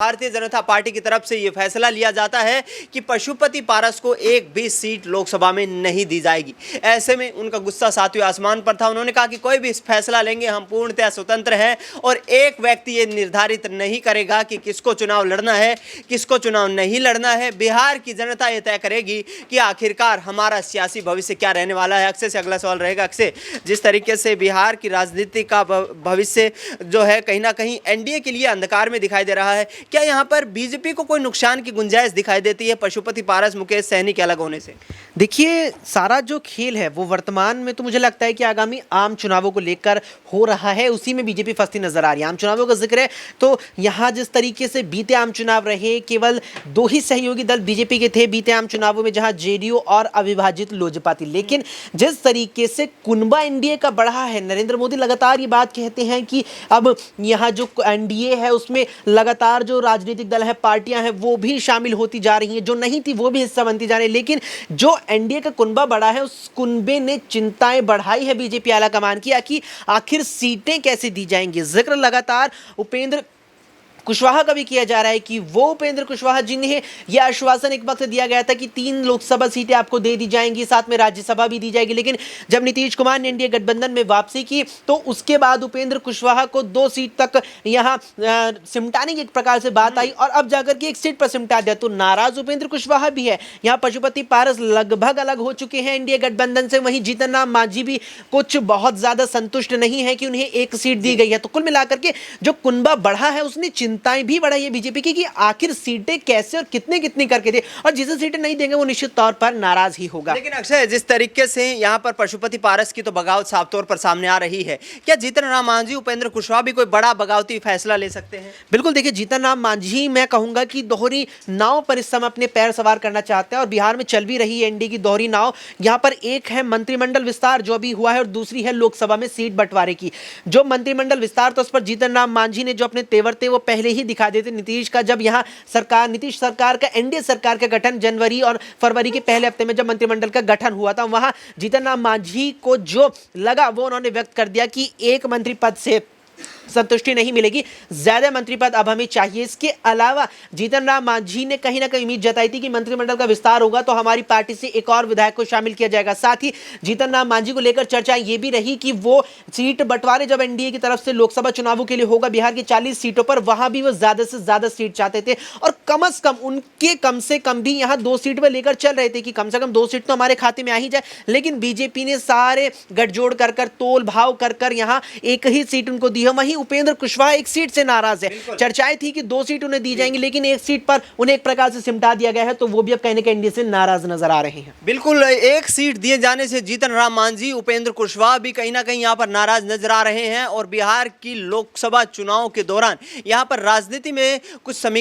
Bharatiya Janata party की तरफ से ये फैसला लिया जाता है कि पशुपति पारस को एक भी सीट लोकसभा में नहीं दी जाएगी। ऐसे में उनका गुस्सा सातवें आसमान पर था। उन्होंने कहा कि कोई भी फैसला लेंगे हम पूर्णतः स्वतंत्र हैं और एक व्यक्ति ये निर्धारित नहीं करेगा कि किसको चुनाव लड़ना है, किसको चुनाव नहीं लड़ना है। बिहार की जनता ये तय करेगी कि आखिरकार हमारा सियासी भविष्य क्या रहने वाला है। अक्षय से अगला सवाल रहेगा। अक्षय, जिस तरीके से बिहार की राजनीति का भविष्य जो है कहीं ना कहीं एनडीए के लिए अंधकार में दिखाई दे रहा है, क्या यहां पर बीजेपी को कोई नुकसान की गुंजाइश दिखाई देती है पशुपति पारस मुकेश सहनी के अलग होने से? देखिए, सारा जो खेल है वो वर्तमान में तो मुझे लगता है कि आगामी आम चुनावों को लेकर हो रहा है, उसी में बीजेपी फंसती नजर आ रही है। आम चुनावों का जिक्र है तो यहाँ जिस तरीके से बीते आम चुनाव रहे, केवल 2 ही सहयोगी दल बीजेपी के थे बीते आम चुनावों में, जहां जेडीयू और अविभाजित लोजपा थी। लेकिन जिस तरीके से कुनबा एनडीए का बढ़ा है, नरेंद्र मोदी लगातार ये बात कहते हैं कि अब यहाँ जो एनडीए है उसमें लगातार जो राजनीतिक दल है, पार्टियां हैं, वो भी शामिल होती जा रही हैं, जो नहीं थी वो भी हिस्सा बनती जा रही है। लेकिन जो एनडीए का कुनबा बढ़ा है, उस कुनबे ने चिंताएं बढ़ाई है बीजेपी आला कमान की कि आखिर सीटें कैसे दी जाएंगी। जिक्र लगातार उपेंद्र कुशवाहा का भी किया जा रहा है कि वो उपेंद्र कुशवाहा जिन्हें यह आश्वासन एक वक्त दिया गया था कि 3 लोकसभा सीटें आपको दे दी जाएंगी, साथ में राज्यसभा भी दी जाएगी। लेकिन जब नीतीश कुमार ने एनडीए गठबंधन में वापसी की तो उसके बाद उपेंद्र कुशवाहा को 2 सीट तक यहां सिमटाने की एक प्रकार से बात आई और अब जाकर के 1 सीट पर सिमटा दिया। तो नाराज उपेंद्र कुशवाहा भी है। यहाँ पशुपति पारस लगभग अलग हो चुके हैं एनडीए गठबंधन से। वहीं जीतन राम मांझी भी कुछ बहुत ज्यादा संतुष्ट नहीं है कि उन्हें 1 सीट दी गई है। तो कुल मिलाकर के जो कुनबा बढ़ा है उसने चिंताएं भी बढ़ाई है बीजेपी की कि आखिर सीटें कैसे और कितनी कितनी करके दे, और जिसे सीटें नहीं देंगे वो निश्चित तौर पर नाराज ही होगा। लेकिन अक्षय, जिस तरीके से यहां पर पशुपति पारस की तो बगावत साफ तौर पर सामने आ रही है, क्या जीतन राम मांझी, उपेंद्र कुशवाहा भी कोई बड़ा बगावती फैसला ले सकते हैं? बिल्कुल, देखिए, जीतन राम मांझी मैं कहूंगा कि दोहरी नाव पर इस समय अपने पैर सवार करना चाहते हैं और बिहार में चल भी रही है एनडीए की दोहरी नाव। यहां पर एक है मंत्रिमंडल विस्तार जो अभी हुआ है और दूसरी है लोकसभा में सीट बंटवारे की। जो मंत्रिमंडल विस्तार, तो उस पर जीतन राम मांझी ने जो अपने तेवर थे वो पहले ही दिखा देते नीतीश का, जब यहाँ सरकार, नीतीश सरकार का, एनडीए सरकार का गठन जनवरी और फरवरी के पहले हफ्ते में जब मंत्रिमंडल का गठन हुआ था, वहां जीतन राम मांझी को जो लगा वो उन्होंने व्यक्त कर दिया कि 1 मंत्री पद से संतुष्टि नहीं मिलेगी, ज्यादा मंत्री पद अब हमें चाहिए। इसके अलावा जीतन राम मांझी ने कहीं ना कहीं उम्मीद जताई थी कि मंत्रिमंडल का विस्तार होगा तो हमारी पार्टी से एक और विधायक को शामिल किया जाएगा। साथ ही जीतन राम मांझी को लेकर चर्चा ये भी रही कि वो सीट बंटवारे जब एनडीए की तरफ से लोकसभा चुनावों के लिए होगा बिहार की 40 सीटों पर, वहां भी वो ज्यादा से ज्यादा सीट चाहते थे और कम से कम उनके कम से कम भी यहां 2 सीट पर लेकर चल रहे थे कि कम से कम 2 सीट तो हमारे खाते में आ ही जाए। लेकिन बीजेपी ने सारे गठजोड़ कर तोल भाव कर यहां 1 ही सीट उनको दी है। वहीं उपेंद्र कुशवाहा 1 सीट से नाराज है। चर्चाएं थी कि 2 सीट उन्हें दी जाएंगी, लेकिन 1 सीट पर उन्हें एक प्रकार से सिमटा दिया गया है, तो वो भी अब कहने के एनडीए से नाराज नजर आ रहे हैं। बिल्कुल, 1 सीट दिए जाने से जीतन राम मांझी, उपेंद्र कुशवाहा भी कहीं ना कहीं यहां पर नाराज नजर आ रहे हैं और बिहार की लोकसभा चुनाव के दौरान यहां पर राजनीति में कुछ